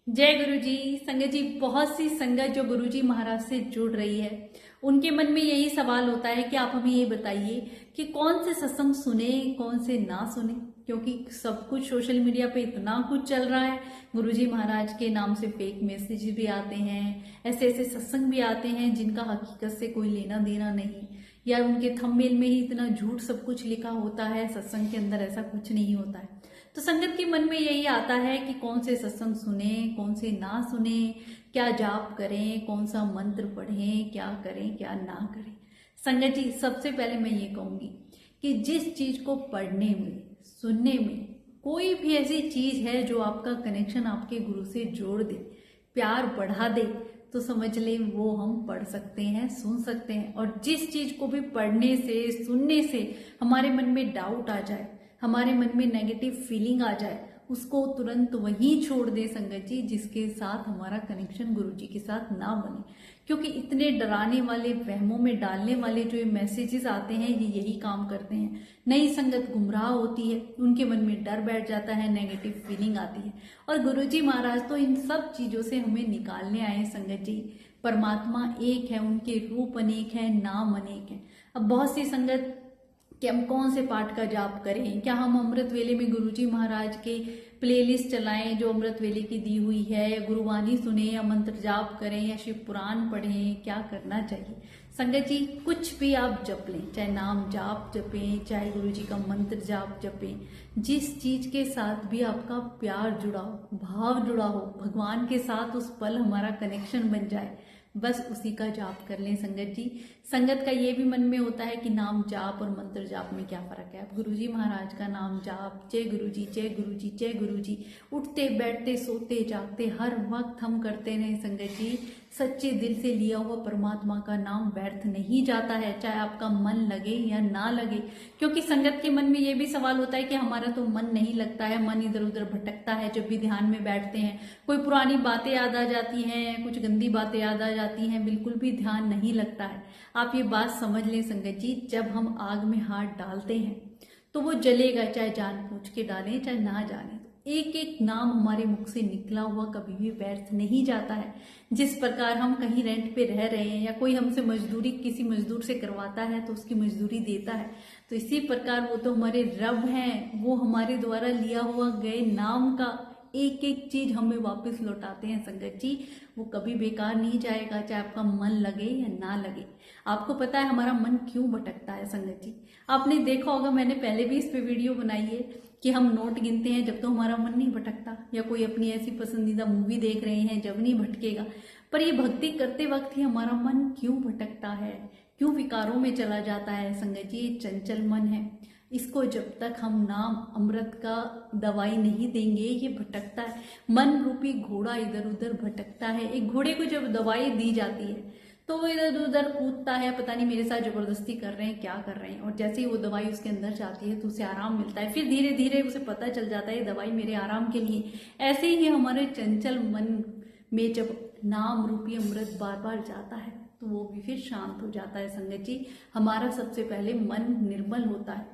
जय गुरु जी। संगत जी, बहुत सी संगत जो गुरु जी महाराज से जुड़ रही है, उनके मन में यही सवाल होता है कि आप हमें ये बताइए कि कौन से सत्संग सुने, कौन से ना सुने। क्योंकि सब कुछ सोशल मीडिया पे इतना कुछ चल रहा है, गुरु जी महाराज के नाम से फेक मैसेज भी आते हैं, ऐसे ऐसे सत्संग भी आते हैं जिनका हकीकत से कोई लेना देना नहीं, या उनके थंबनेल में ही इतना झूठ सब कुछ लिखा होता है, सत्संग के अंदर ऐसा कुछ नहीं होता है। तो संगत के मन में यही आता है कि कौन से सत्संग सुने, कौन से ना सुने, क्या जाप करें, कौन सा मंत्र पढ़ें, क्या करें क्या ना करें। संगत जी, सबसे पहले मैं ये कहूंगी कि जिस चीज को पढ़ने में, सुनने में कोई भी ऐसी चीज है जो आपका कनेक्शन आपके गुरु से जोड़ दे, प्यार बढ़ा दे, तो समझ ले वो हम पढ़ सकते हैं, सुन सकते हैं। और जिस चीज को भी पढ़ने से, सुनने से हमारे मन में डाउट आ जाए, हमारे मन में नेगेटिव फीलिंग आ जाए, उसको तुरंत वहीं छोड़ दे संगत जी, जिसके साथ हमारा कनेक्शन गुरु जी के साथ ना बने। क्योंकि इतने डराने वाले, वहमों में डालने वाले जो ये मैसेजेस आते हैं, ये यही काम करते हैं। नई संगत गुमराह होती है, उनके मन में डर बैठ जाता है, नेगेटिव फीलिंग आती है। और गुरु जी महाराज तो इन सब चीजों से हमें निकालने आए संगत जी। परमात्मा एक है, उनके रूप अनेक है, नाम अनेक है। अब बहुत सी संगत कि हम कौन से पाठ का जाप करें, क्या हम अमृत वेले में गुरुजी महाराज के प्लेलिस्ट चलाएं जो अमृत वेले की दी हुई है, या गुरुवाणी सुने, या मंत्र जाप करें, या शिव पुराण पढ़ें, क्या करना चाहिए। संगत जी, कुछ भी आप जप लें, चाहे नाम जाप जपें, चाहे गुरुजी का मंत्र जाप जपें, जिस चीज के साथ भी आपका प्यार जुड़ा हो, भाव जुड़ा हो, भगवान के साथ उस पल हमारा कनेक्शन बन जाए, बस उसी का जाप कर लें संगत जी। संगत का ये भी मन में होता है कि नाम जाप और मंत्र जाप में क्या फर्क है। अब गुरुजी महाराज का नाम जाप, जय गुरु जी, जय गुरु जी, जय गुरु जी, उठते बैठते सोते जागते हर वक्त हम करते रहे संगत जी। सच्चे दिल से लिया हुआ परमात्मा का नाम व्यर्थ नहीं जाता है, चाहे आपका मन लगे या ना लगे। क्योंकि संगत के मन में ये भी सवाल होता है कि हमारा तो मन नहीं लगता है, मन इधर उधर भटकता है जब भी ध्यान में बैठते हैं, कोई पुरानी बातें याद आ जाती हैं, कुछ गंदी बातें याद आ जाती हैं, बिल्कुल भी ध्यान नहीं लगता है। आप ये बात समझ लें संगत जी, जब हम आग में हाथ डालते हैं तो वो जलेगा, चाहे जानबूझ के डालें चाहे ना जाने। एक एक नाम हमारे मुख से निकला हुआ कभी भी व्यर्थ नहीं जाता है। जिस प्रकार हम कहीं रेंट पे रह रहे हैं, या कोई हमसे मजदूरी किसी मजदूर से करवाता है तो उसकी मजदूरी देता है, तो इसी प्रकार वो तो हमारे रब हैं, वो हमारे द्वारा लिया हुआ गए नाम का एक एक चीज हमें वापस लौटाते हैं संगत जी। वो कभी बेकार नहीं जाएगा, चाहे आपका मन लगे या ना लगे। आपको पता है हमारा मन क्यों भटकता है संगत जी? आपने देखा होगा, मैंने पहले भी इस पे वीडियो बनाई है कि हम नोट गिनते हैं जब तो हमारा मन नहीं भटकता, या कोई अपनी ऐसी पसंदीदा मूवी देख रहे हैं जब नहीं भटकेगा। पर ये भक्ति करते वक्त ही हमारा मन क्यों भटकता है, क्यों विकारों में चला जाता है संगत जी? ये चंचल मन है, इसको जब तक हम नाम अमृत का दवाई नहीं देंगे ये भटकता है। मन रूपी घोड़ा इधर उधर भटकता है। एक घोड़े को जब दवाई दी जाती है तो वो इधर उधर कूदता है, पता नहीं मेरे साथ जबरदस्ती कर रहे हैं, क्या कर रहे हैं, और जैसे ही वो दवाई उसके अंदर जाती है तो उसे आराम मिलता है, फिर धीरे धीरे उसे पता चल जाता है ये दवाई मेरे आराम के लिए। ऐसे ही हमारे चंचल मन में जब नाम रूपी अमृत बार बार जाता है तो वो भी फिर शांत हो जाता है संगत जी। हमारा सबसे पहले मन निर्मल होता है,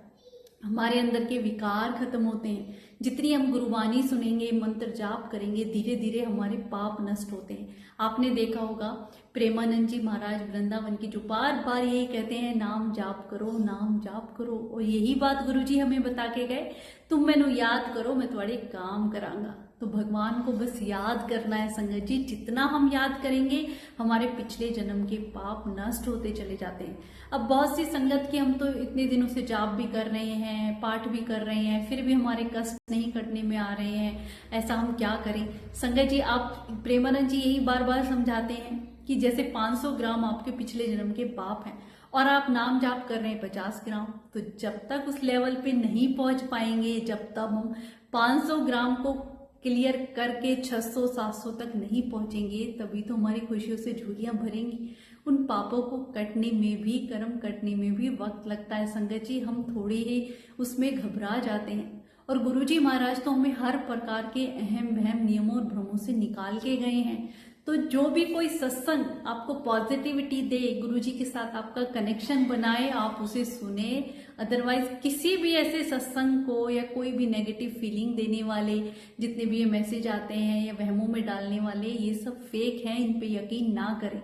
हमारे अंदर के विकार खत्म होते हैं। जितनी हम गुरुवाणी सुनेंगे, मंत्र जाप करेंगे, धीरे धीरे हमारे पाप नष्ट होते हैं। आपने देखा होगा प्रेमानंद जी महाराज वृंदावन की जो बार बार यही कहते हैं, नाम जाप करो, नाम जाप करो, और यही बात गुरु जी हमें बता के गए, तुम मैनू याद करो मैं तुम्हारे काम करांगा। तो भगवान को बस याद करना है संगत जी। जितना हम याद करेंगे हमारे पिछले जन्म के पाप नष्ट होते चले जाते हैं। अब बहुत सी संगत की हम तो इतने दिनों से जाप भी कर रहे हैं, पाठ भी कर रहे हैं, फिर भी हमारे कष्ट नहीं कटने में आ रहे हैं। ऐसा हम क्या करें संगत जी? आप प्रेमानंद जी यही बार बार समझाते हैं कि जैसे 500 ग्राम आपके पिछले जन्म के पाप हैं और आप नाम जाप कर रहे हैं 50 ग्राम, तो जब तक उस लेवल पे नहीं पहुंच पाएंगे, जब तक हम 500 ग्राम को क्लियर करके 600-700 तक नहीं पहुंचेंगे, तभी तो हमारी खुशियों से झोलियां भरेंगी। उन पापों को कटने में भी, कर्म कटने में भी वक्त लगता है संगत जी। हम थोड़े ही उसमें घबरा जाते हैं, और गुरुजी महाराज तो हमें हर प्रकार के अहम वहम नियमों और भ्रमों से निकाल के गए हैं। तो जो भी कोई सत्संग आपको पॉजिटिविटी दे, गुरुजी के साथ आपका कनेक्शन बनाए, आप उसे सुने। अदरवाइज किसी भी ऐसे सत्संग को या कोई भी नेगेटिव फीलिंग देने वाले जितने भी ये मैसेज आते हैं या वहमों में डालने वाले, ये सब फेक हैं, इन पे यकीन ना करें।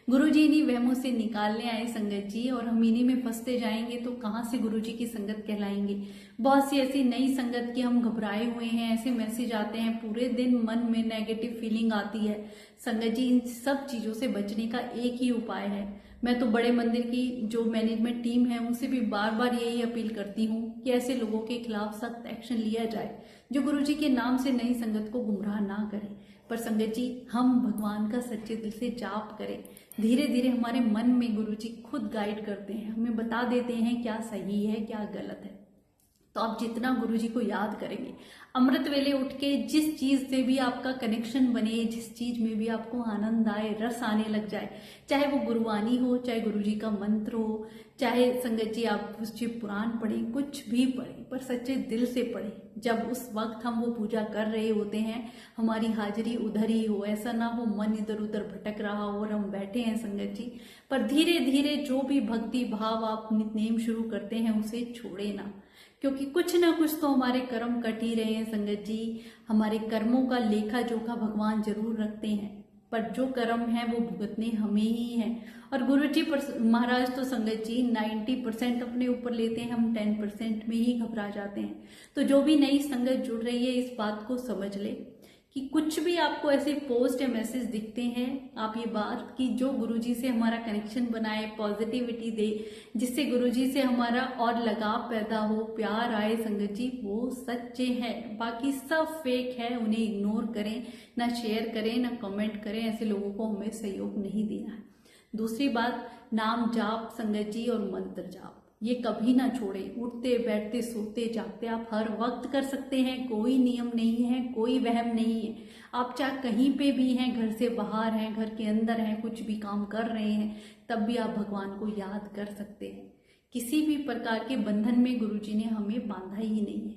गुरुजी इन्हीं वहमों से निकालने आए संगत जी, और हम इन्हीं में फंसते जाएंगे तो कहाँ से गुरुजी की संगत कहलाएंगे। बहुत सी ऐसी नई संगत की हम घबराए हुए हैं, ऐसे मैसेज आते हैं, पूरे दिन मन में नेगेटिव फीलिंग आती है। संगत जी, इन सब चीजों से बचने का एक ही उपाय है। मैं तो बड़े मंदिर की जो मैनेजमेंट टीम है उनसे भी बार बार यही अपील करती हूँ कि ऐसे लोगों के खिलाफ सख्त एक्शन लिया जाए जो गुरुजी के नाम से नई संगत को गुमराह ना करें। पर संगत जी, हम भगवान का सच्चे दिल से जाप करें। धीरे धीरे हमारे मन में गुरुजी खुद गाइड करते हैं, हमें बता देते हैं क्या सही है क्या गलत है। तो आप जितना गुरुजी को याद करेंगे, अमृत वेले उठ के जिस चीज से भी आपका कनेक्शन बने, जिस चीज में भी आपको आनंद आए, रस आने लग जाए, चाहे वो गुरुवाणी हो, चाहे गुरुजी का मंत्र हो, चाहे संगत जी आप शिव पुराण पढ़ें, कुछ भी पढ़ें, पर सच्चे दिल से पढ़ें। जब उस वक्त हम वो पूजा कर रहे होते हैं, हमारी हाजिरी उधर ही हो, ऐसा ना हो मन इधर उधर भटक रहा हो और हम बैठे हैं संगत जी। पर धीरे धीरे जो भी भक्ति भाव आप नित्यनेम शुरू करते हैं उसे छोड़े ना, क्योंकि कुछ ना कुछ तो हमारे कर्म कट ही रहे हैं संगत जी। हमारे कर्मों का लेखा जोखा भगवान जरूर रखते हैं, पर जो कर्म है वो भुगतने हमें ही है। और गुरुजी महाराज तो संगत जी 90% अपने ऊपर लेते हैं, हम 10% में ही घबरा जाते हैं। तो जो भी नई संगत जुड़ रही है, इस बात को समझ ले कि कुछ भी आपको ऐसे पोस्ट या मैसेज दिखते हैं, आप ये बात कि जो गुरुजी से हमारा कनेक्शन बनाए, पॉजिटिविटी दे, जिससे गुरुजी से हमारा और लगाव पैदा हो, प्यार आए संगत जी, वो सच्चे हैं। बाकी सब फेक है, उन्हें इग्नोर करें, ना शेयर करें, ना कमेंट करें। ऐसे लोगों को हमें सहयोग नहीं देना है। दूसरी बात, नाम जाप संगत जी और मंत्र जाप ये कभी ना छोड़े। उठते बैठते सोते जागते आप हर वक्त कर सकते हैं, कोई नियम नहीं है, कोई वहम नहीं है। आप चाहे कहीं पे भी हैं, घर से बाहर हैं, घर के अंदर हैं, कुछ भी काम कर रहे हैं, तब भी आप भगवान को याद कर सकते हैं। किसी भी प्रकार के बंधन में गुरुजी ने हमें बांधा ही नहीं है।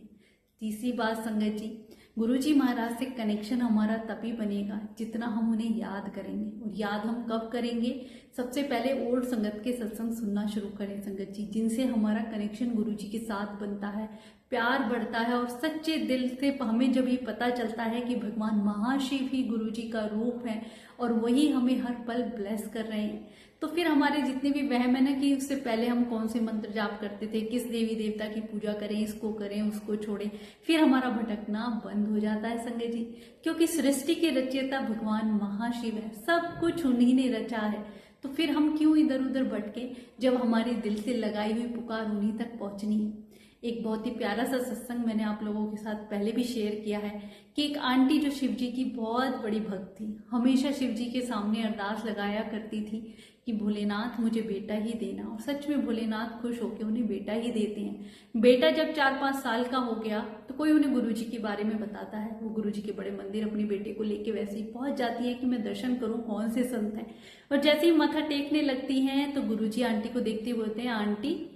तीसरी बात संगत जी, गुरुजी महाराज से कनेक्शन हमारा तभी बनेगा जितना हम उन्हें याद करेंगे। और याद हम कब करेंगे? सबसे पहले ओल्ड संगत के सत्संग सुनना शुरू करें संगत जी, जिनसे हमारा कनेक्शन गुरुजी के साथ बनता है, प्यार बढ़ता है। और सच्चे दिल से हमें जब ये पता चलता है कि भगवान महाशिव ही गुरुजी का रूप है और वही हमें हर पल ब्लेस कर रहे हैं, तो फिर हमारे जितने भी वहम है ना कि उससे पहले हम कौन से मंत्र जाप करते थे, किस देवी देवता की पूजा करें, इसको करें उसको छोड़ें, फिर हमारा भटकना बंद हो जाता है संगत जी। क्योंकि सृष्टि के रचयिता भगवान महाशिव है, सब कुछ उन्हीं ने रचा है। तो फिर हम क्यों इधर उधर भटके, जब हमारे दिल से लगाई हुई पुकार उन्हीं तक पहुंचनी है। एक बहुत ही प्यारा सा सत्संग मैंने आप लोगों के साथ पहले भी शेयर किया है कि एक आंटी जो शिव जी की बहुत बड़ी भक्त थी, हमेशा शिव जी के सामने अरदास लगाया करती थी कि भोलेनाथ मुझे बेटा ही देना। और सच में भोलेनाथ खुश होकर उन्हें बेटा ही देते हैं। बेटा जब 4-5 साल का हो गया तो कोई उन्हें गुरुजी के बारे में बताता है, वो गुरुजी के बड़े मंदिर अपने बेटे को लेके वैसे ही पहुंच जाती है कि मैं दर्शन करूं कौन से संत हैं। और जैसे ही माथा टेकने लगती हैं तो गुरुजी आंटी को देखते हुए बोलते हैं, आंटी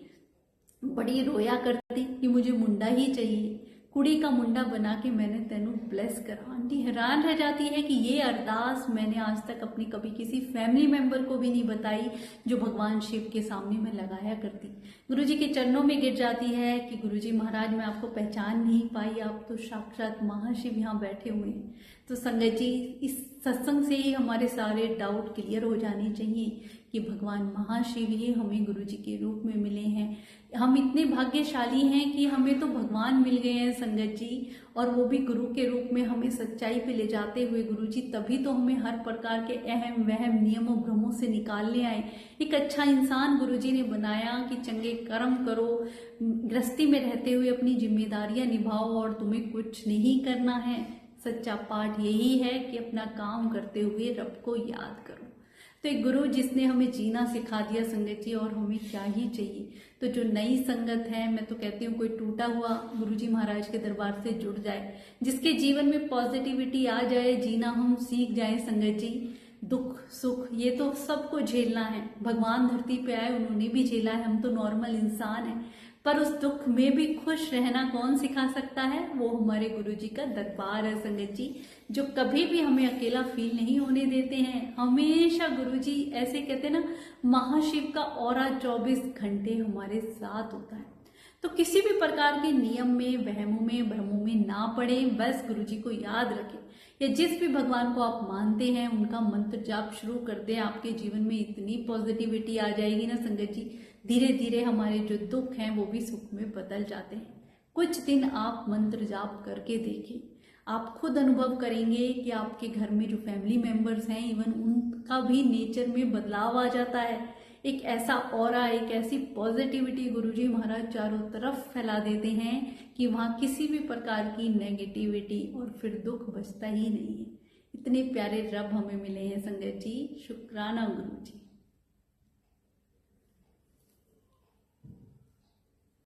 बड़ी रोया करती कि मुझे मुंडा ही चाहिए, कुड़ी का मुंडा बना के मैंने तेनू ब्लेस करा। आंटी हैरान रह जाती है कि ये अरदास मैंने आज तक अपनी कभी किसी फैमिली मेंबर को भी नहीं बताई जो भगवान शिव के सामने मैं लगाया करती। गुरुजी के चरणों में गिर जाती है कि गुरुजी महाराज मैं आपको पहचान नहीं पाई, आप तो साक्षात महाशिव यहाँ बैठे हुए हैं। तो संगत जी, इस सत्संग से ही हमारे सारे डाउट क्लियर हो जाने चाहिए कि भगवान महाशिव ही हमें गुरुजी के रूप में मिले हैं। हम इतने भाग्यशाली हैं कि हमें तो भगवान मिल गए हैं संगत जी, और वो भी गुरु के रूप में हमें सच्चाई पे ले जाते हुए गुरुजी तभी तो हमें हर प्रकार के अहम वहम नियमों भ्रमों से निकालने आए। एक अच्छा इंसान गुरुजी ने बनाया कि चंगे कर्म करो, गृहस्थी में रहते हुए अपनी जिम्मेदारियां निभाओ और तुम्हें कुछ नहीं करना है। सच्चा पाठ यही है कि अपना काम करते हुए रब को याद करो। तो एक गुरु जिसने हमें जीना सिखा दिया संगत जी, और हमें क्या ही चाहिए। तो जो नई संगत है, मैं तो कहती हूँ कोई टूटा हुआ गुरुजी महाराज के दरबार से जुड़ जाए, जिसके जीवन में पॉजिटिविटी आ जाए, जीना हम सीख जाए संगत जी। दुख सुख ये तो सबको झेलना है, भगवान धरती पे आए उन्होंने भी झेला है, हम तो नॉर्मल इंसान हैं। पर उस दुख में भी खुश रहना कौन सिखा सकता है? वो हमारे गुरुजी का दरबार है संगत जी, जो कभी भी हमें अकेला फील नहीं होने देते हैं। हमेशा गुरुजी ऐसे कहते हैं ना, महाशिव का ऑरा 24 घंटे हमारे साथ होता है। तो किसी भी प्रकार के नियम में, भ्रमों में ना पड़े, बस गुरुजी को याद रखें या जिस भी भगवान को आप मानते हैं उनका मंत्र जाप शुरू कर दें। आपके जीवन में इतनी पॉजिटिविटी आ जाएगी ना संगत जी, धीरे धीरे हमारे जो दुख हैं वो भी सुख में बदल जाते हैं। कुछ दिन आप मंत्र जाप करके देखें, आप खुद अनुभव करेंगे कि आपके घर में जो फैमिली मेंबर्स हैं, इवन उनका भी नेचर में बदलाव आ जाता है। एक ऐसा ऑरा, एक ऐसी पॉजिटिविटी गुरुजी महाराज चारों तरफ फैला देते हैं कि वहाँ किसी भी प्रकार की नेगेटिविटी और फिर दुख बचता ही नहीं है। इतने प्यारे रब हमें मिले हैं संगत जी, शुक्राना गुरुजी।